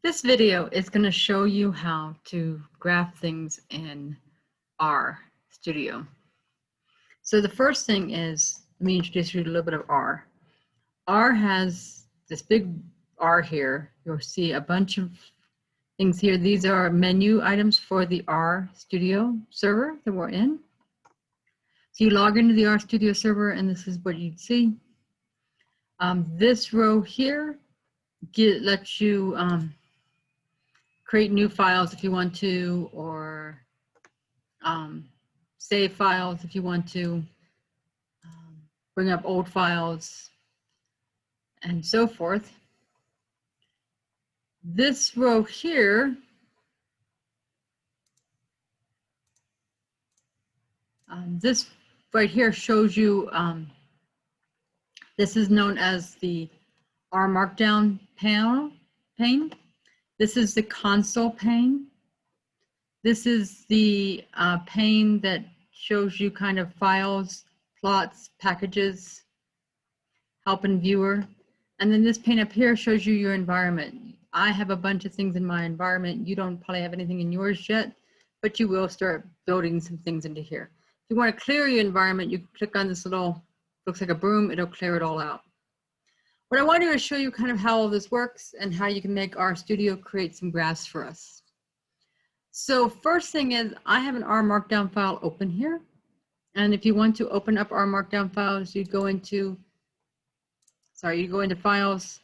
This video is going to show you how to graph things in R Studio. So the first thing is, let me introduce you to a little bit of R. R has this big R here. You'll see a bunch of things here. These are menu items for the R Studio server that we're in. So you log into the R Studio server and this is what you'd see. This row here lets you create new files if you want to, or save files if you want to, bring up old files, and so forth. This row here this right here shows you, this is known as the R Markdown pane. This is the console pane. This is the pane that shows you kind of files, plots, packages, help in viewer. And then this pane up here shows you your environment. I have a bunch of things in my environment. You don't probably have anything in yours yet, but you will start building some things into here. If you want to clear your environment, you click on this little, looks like a broom, it'll clear it all out. What I want to do is show you kind of how all this works and how you can make R Studio create some graphs for us. So first thing is, I have an R Markdown file open here. And if you want to open up R Markdown files, you go into, you go into Files,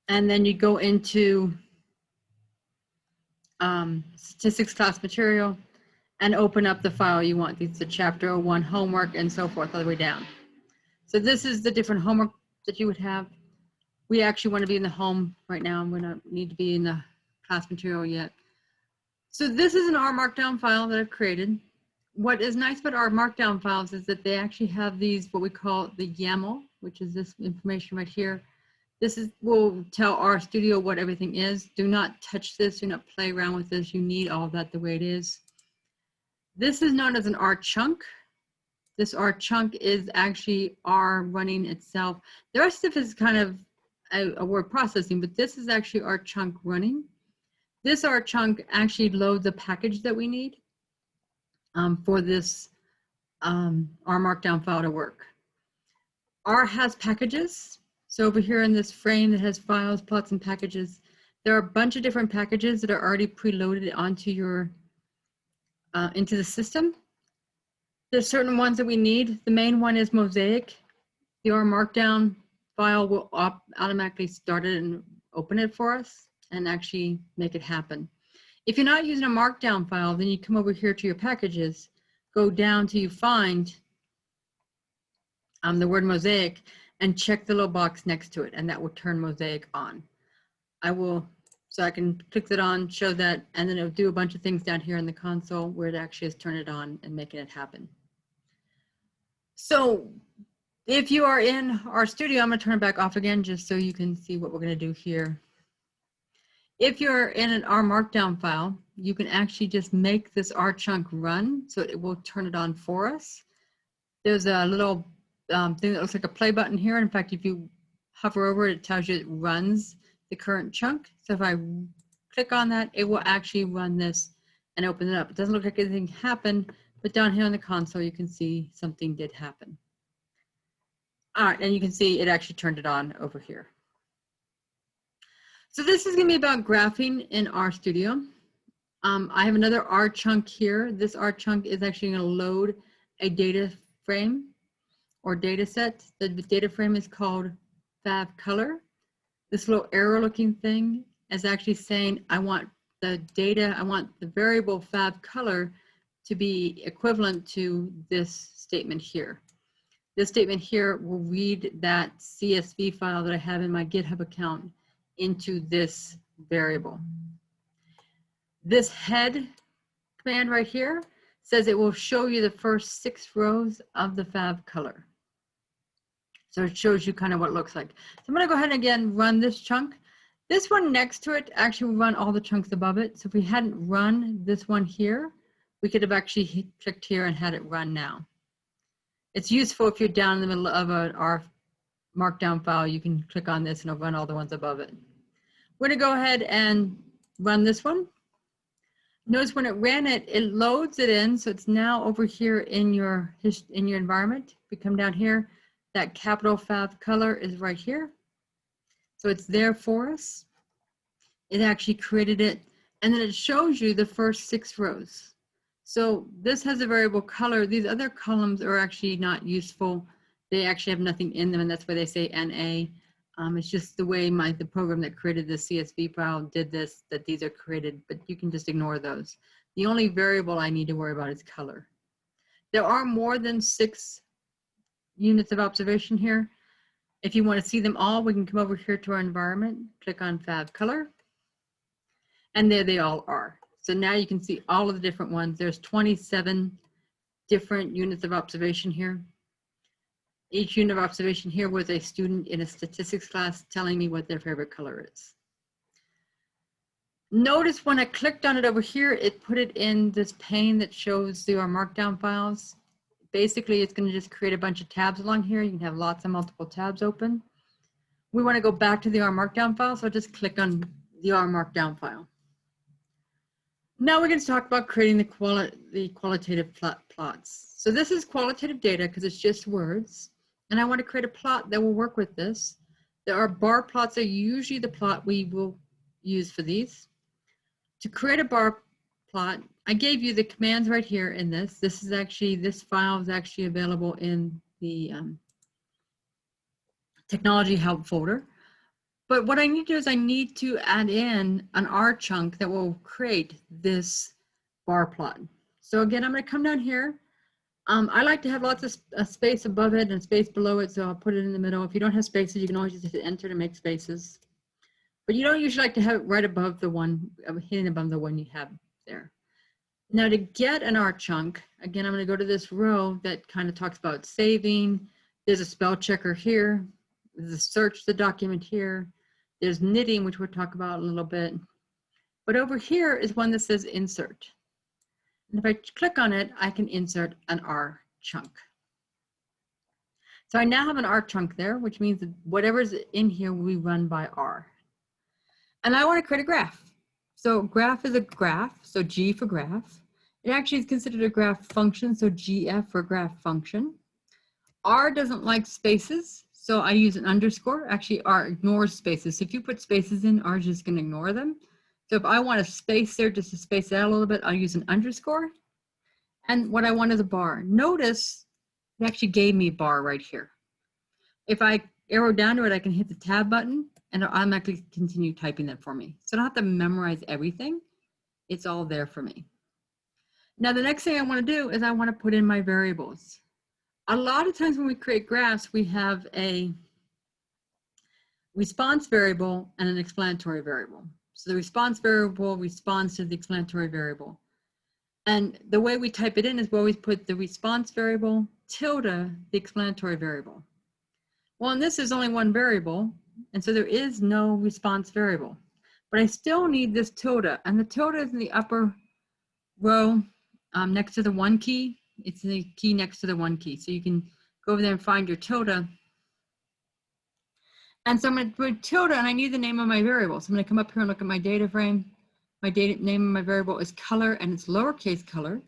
and then you go into Statistics Class Material, and open up the file you want. These are Chapter 01 homework and so forth all the way down. So this is the different homework that you would have. We actually want to be in the home right now. We don't need to be in the class material yet. So this is an R Markdown file that I've created. What is nice about R Markdown files is that they actually have these, what we call the YAML, which is this information right here. This will tell R Studio what everything is. Do not touch this, do not play around with this. You need all of that the way it is. This is known as an R chunk. This R chunk is actually R running itself. The rest of it is kind of a word processing, but this is actually R chunk running. This R chunk actually loads a package that we need for this R Markdown file to work. R has packages. So over here in this frame that has files, plots, and packages, there are a bunch of different packages that are already preloaded onto your into the system. There's certain ones that we need. The main one is Mosaic. The R Markdown file will automatically start it and open it for us and actually make it happen. If you're not using a Markdown file, then you come over here to your packages, go down till you find the word Mosaic, and check the little box next to it, and that will turn Mosaic on. So I can click that on, show that, and then it'll do a bunch of things down here in the console where it actually is turning it on and making it happen. So if you are in R Studio, I'm going to turn it back off again just so you can see what we're going to do here. If you're in an R Markdown file, you can actually just make this R chunk run, so it will turn it on for us. There's a little thing that looks like a play button here. In fact, if you hover over it, it tells you it runs the current chunk. So if I click on that, it will actually run this and open it up. It doesn't look like anything happened, but down here on the console, you can see something did happen. All right, and you can see it actually turned it on over here. So this is going to be about graphing in R Studio. I have another R chunk here. This R chunk is actually going to load a data frame or data set. The data frame is called FabColor. This little arrow looking thing is actually saying, I want the data, I want the variable FabColor to be equivalent to this statement here. This statement here will read that CSV file that I have in my GitHub account into this variable. This head command right here says it will show you the first 6 rows of the FabColor. So it shows you kind of what it looks like. So I'm going to go ahead and again run this chunk. This one next to it actually will run all the chunks above it. So if we hadn't run this one here, we could have actually clicked here and had it run now. It's useful if you're down in the middle of an R Markdown file, you can click on this and it'll run all the ones above it. We're gonna go ahead and run this one. Notice when it ran it, it loads it in. So it's now over here in your environment. We come down here, that capital FabColor is right here. So it's there for us. It actually created it. And then it shows you the first 6 rows. So this has a variable color. These other columns are actually not useful. They actually have nothing in them, and that's why they say NA. It's just the way the program that created the CSV file did this, that these are created, but you can just ignore those. The only variable I need to worry about is color. There are more than 6 units of observation here. If you want to see them all, we can come over here to our environment, click on FabColor, and there they all are. So now you can see all of the different ones. There's 27 different units of observation here. Each unit of observation here was a student in a statistics class telling me what their favorite color is. Notice when I clicked on it over here, it put it in this pane that shows your Markdown files. Basically, it's going to just create a bunch of tabs along here. You can have lots of multiple tabs open. We want to go back to the R Markdown file, so I'll just click on the R Markdown file. Now we're going to talk about creating the qualitative plots. So this is qualitative data because it's just words. And I want to create a plot that will work with this. There are bar plots are usually the plot we will use for these. To create a bar plot, I gave you the commands right here in this. This file is actually available in the technology help folder. But what I need to do is I need to add in an R chunk that will create this bar plot. So again, I'm going to come down here. I like to have lots of space above it and space below it, so I'll put it in the middle. If you don't have spaces, you can always just hit enter to make spaces. But you don't usually like to have it right above the one, hidden above the one you have there. Now to get an R chunk, again, I'm going to go to this row that kind of talks about saving. There's a spell checker here. There's a search the document here. There's knitting, which we'll talk about a little bit. But over here is one that says insert. And if I click on it, I can insert an R chunk. So I now have an R chunk there, which means that whatever's in here will be run by R. And I want to create a graph. So graph is a graph, so G for graph. It actually is considered a graph function, so GF for graph function. R doesn't like spaces, so I use an underscore. Actually, R ignores spaces. So if you put spaces in, R is just going to ignore them. So if I want a space there, just to space it out a little bit, I'll use an underscore. And what I want is a bar. Notice it actually gave me a bar right here. If I arrow down to it, I can hit the tab button and it'll automatically continue typing that for me. So I don't have to memorize everything. It's all there for me. Now the next thing I want to do is I want to put in my variables. A lot of times when we create graphs, we have a response variable and an explanatory variable. So the response variable responds to the explanatory variable. And the way we type it in is we always put the response variable tilde the explanatory variable. Well, in this there's only one variable, and so there is no response variable. But I still need this tilde, and the tilde is in the upper row next to the 1 key. It's the key next to the 1 key. So you can go over there and find your tilde. And so I'm going to put tilde, and I need the name of my variable. So I'm going to come up here and look at my data frame. My name of my variable is color, and it's lowercase color.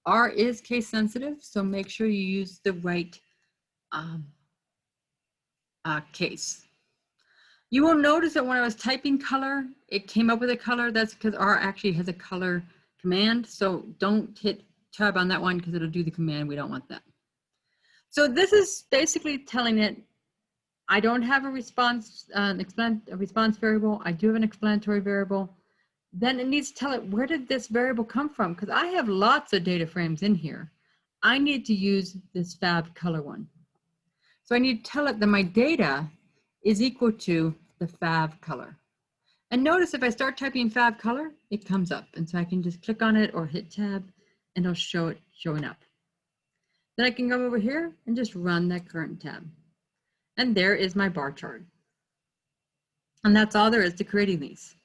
R is case sensitive, so make sure you use the right case. You will notice that when I was typing color, it came up with a color. That's because R actually has a color command. So don't hit tab on that one because it'll do the command. We don't want that. So this is basically telling it, I don't have a response variable. I do have an explanatory variable. Then it needs to tell it, where did this variable come from? Because I have lots of data frames in here. I need to use this FabColor one. So I need to tell it that my data is equal to the FabColor. And notice if I start typing FabColor, it comes up. And so I can just click on it or hit tab and it'll show it showing up. Then I can come over here and just run that current tab. And there is my bar chart. And that's all there is to creating these.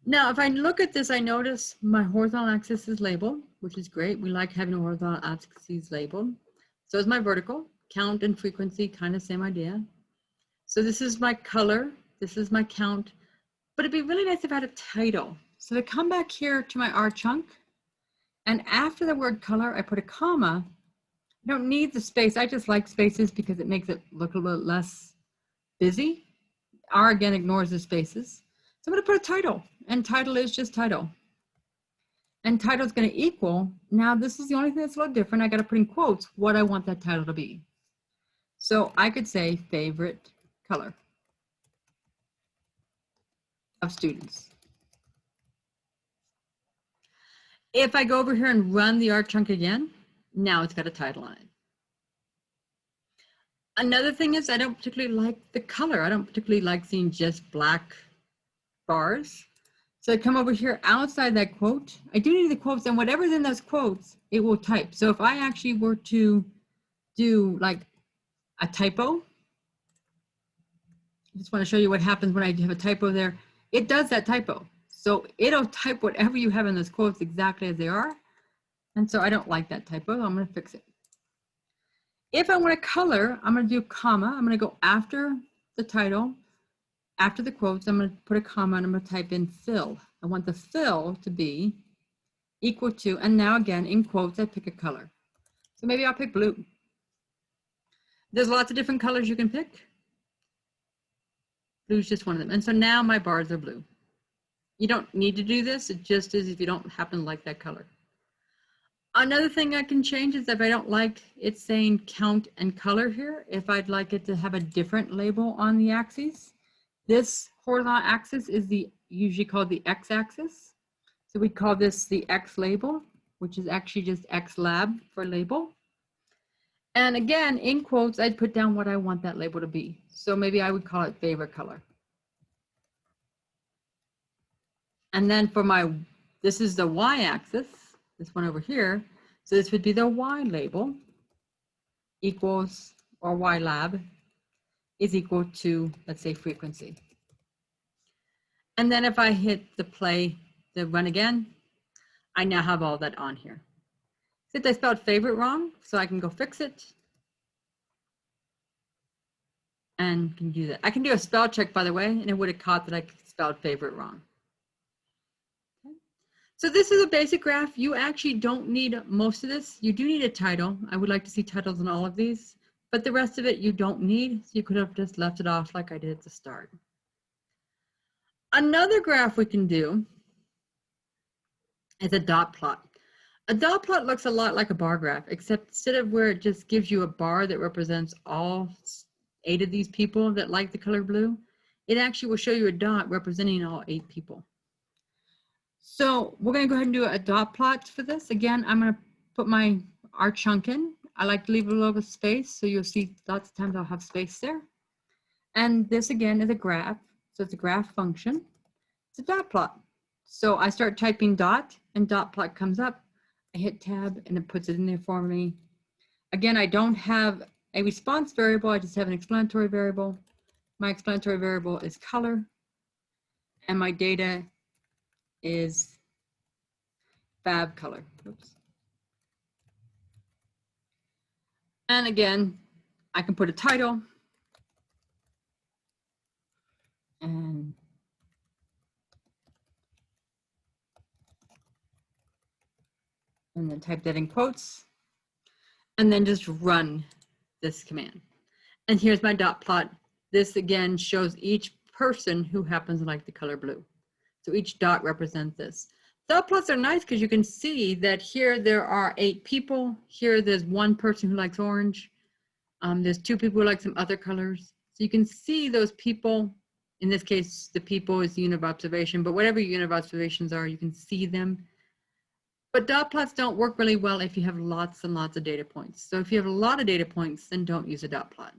Now, if I look at this, I notice my horizontal axis is labeled, which is great. We like having a horizontal axis labeled. So is my vertical. Count and frequency, kind of same idea. So this is my color. This is my count. but it'd be really nice if I had a title. So to come back here to my R chunk, and after the word color, I put a comma. I don't need the space. I just like spaces because it makes it look a little less busy. R again ignores the spaces. So I'm going to put a title, and title is just title. And title is going to equal, now this is the only thing that's a little different. I got to put in quotes what I want that title to be. So I could say favorite color of students. If I go over here and run the R chunk again, now it's got a title on it. Another thing is I don't particularly like the color. I don't particularly like seeing just black bars. So I come over here outside that quote. I do need the quotes, and whatever's in those quotes, it will type. So if I actually were to do like a typo, I just want to show you what happens when I have a typo there. It does that typo. So it'll type whatever you have in those quotes exactly as they are. And so I don't like that typo. I'm going to fix it. If I want to color, I'm going to do a comma. I'm going to go after the title. After the quotes, I'm going to put a comma and I'm going to type in fill. I want the fill to be equal to, and now again, in quotes, I pick a color. So maybe I'll pick blue. There's lots of different colors you can pick. Blue is just one of them. And so now my bars are blue. You don't need to do this. It just is if you don't happen to like that color. Another thing I can change is if I don't like it saying count and color here, if I'd like it to have a different label on the axes. This horizontal axis is usually called the x-axis. So we call this the X label, which is actually just X lab for label. And again, in quotes, I'd put down what I want that label to be. So maybe I would call it favorite color. And then for this is the y-axis, this one over here. So this would be the Y label equals, or Y lab is equal to, let's say, frequency. And then if I hit the run again, I now have all that on here. Except I spelled favorite wrong, so I can go fix it. And can do that. I can do a spell check, by the way, and it would have caught that I spelled favorite wrong. Okay. So this is a basic graph. You actually don't need most of this. You do need a title. I would like to see titles in all of these, but the rest of it you don't need. So you could have just left it off like I did at the start. Another graph we can do is a dot plot. A dot plot looks a lot like a bar graph, except instead of where it just gives you a bar that represents all 8 of these people that like the color blue, it actually will show you a dot representing all 8 people. So we're going to go ahead and do a dot plot for this. Again, I'm going to put my R chunk in. I like to leave a little bit of space, so you'll see lots of times I'll have space there. And this again is a graph. So it's a graph function. It's a dot plot. So I start typing dot and dot plot comes up. I hit tab and it puts it in there for me. Again, I don't have a response variable. I just have an explanatory variable. My explanatory variable is color and my data is FabColor. Oops. And again, I can put a title and then type that in quotes and then just run this command. And here's my dot plot. This again shows each person who happens to like the color blue. So each dot represents this. Dot plots are nice because you can see that here there are 8 people. Here there's 1 person who likes orange. There's 2 people who like some other colors. So you can see those people. In this case, the people is the unit of observation, but whatever your unit of observations are, you can see them. But dot plots don't work really well if you have lots and lots of data points. So if you have a lot of data points, then don't use a dot plot.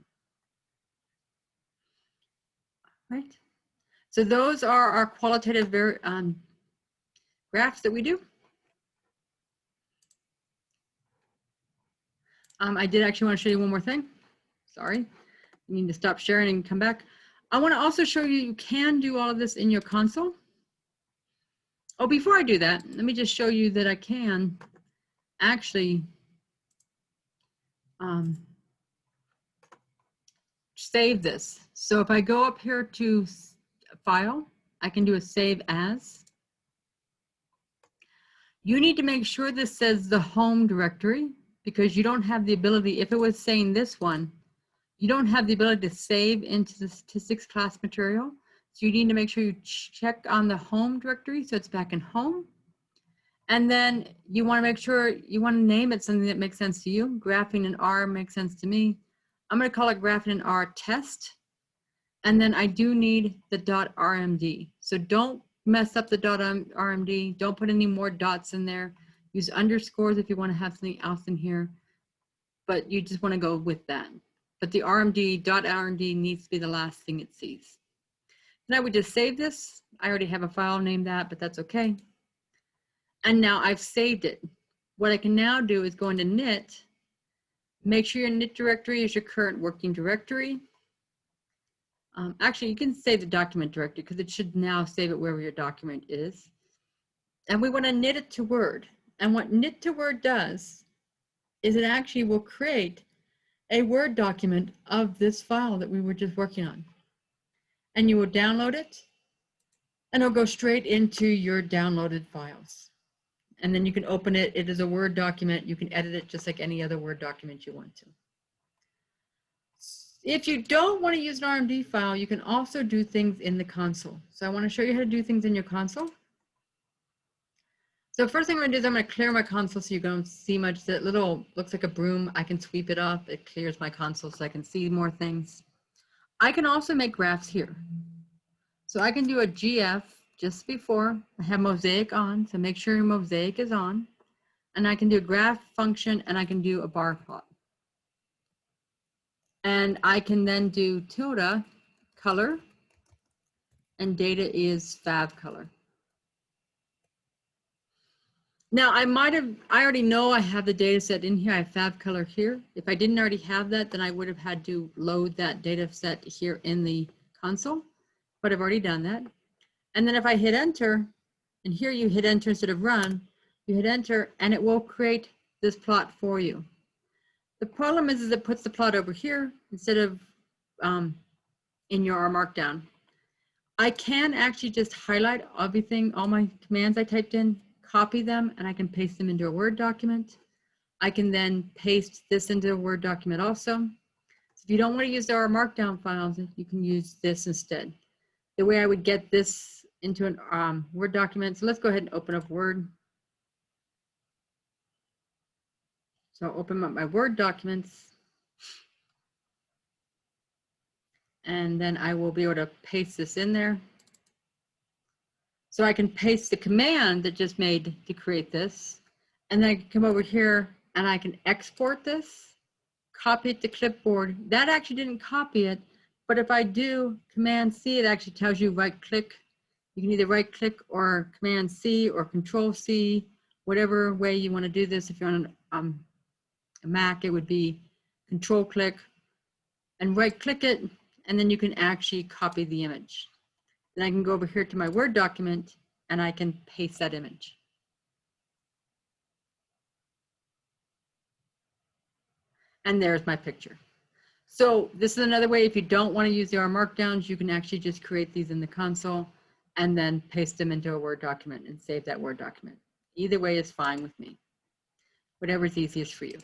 Right? So those are our qualitative graphs that we do. I did actually want to show you one more thing. Sorry, you need to stop sharing and come back. I want to also show you can do all of this in your console. Oh, before I do that, let me just show you that I can actually save this. So if I go up here to File, I can do a save as. You need to make sure this says the home directory, because you don't have the ability, if it was saying this one, you don't have the ability to save into the statistics class material. So you need to make sure you check on the home directory so it's back in home. And then you want to make sure you want to name it something that makes sense to you. Graphing in R makes sense to me. I'm going to call it graphing in R test. And then I do need the .rmd. So don't mess up the .rmd. Don't put any more dots in there. Use underscores if you want to have something else in here. But you just want to go with that. But the .rmd needs to be the last thing it sees. Then I would just save this. I already have a file named that, but that's okay. And now I've saved it. What I can now do is go into knit. Make sure your knit directory is your current working directory. Actually, you can save the document directory because it should now save it wherever your document is. And we want to knit it to Word. And what knit to Word does is it actually will create a Word document of this file that we were just working on. And you will download it, and it'll go straight into your downloaded files. And then you can open it. It is a Word document. You can edit it just like any other Word document you want to. If you don't want to use an RMD file, you can also do things in the console. So I want to show you how to do things in your console. So first thing I'm going to do is I'm going to clear my console so you don't see much. That little looks like a broom. I can sweep it up. It clears my console so I can see more things. I can also make graphs here. So I can do a GF just before. I have mosaic on, so make sure your mosaic is on. And I can do a graph function, and I can do a bar plot. And I can then do tilde color, and data is FabColor. Now I already know I have the data set in here. I have FabColor here. If I didn't already have that, then I would have had to load that data set here in the console, but I've already done that. And then if I hit enter, and here you hit enter instead of run, you hit enter and it will create this plot for you. The problem is it puts the plot over here instead of in your Markdown. I can actually just highlight everything, all my commands I typed in, copy them, and I can paste them into a Word document. I can then paste this into a Word document also. So if you don't want to use our Markdown files, you can use this instead. The way I would get this into an Word document, so let's go ahead and open up Word. So I'll open up my Word documents. And then I will be able to paste this in there. So I can paste the command that just made to create this. And then I can come over here and I can export this, copy it to clipboard. That actually didn't copy it, but if I do Command C, it actually tells you right click. You can either right click or Command C or Control C, whatever way you want to do this. If you're on a Mac, it would be Control click and right click it, and then you can actually copy the image. Then I can go over here to my Word document and I can paste that image. And there's my picture. So this is another way, if you don't want to use the R Markdowns, you can actually just create these in the console and then paste them into a Word document and save that Word document. Either way is fine with me. Whatever's easiest for you.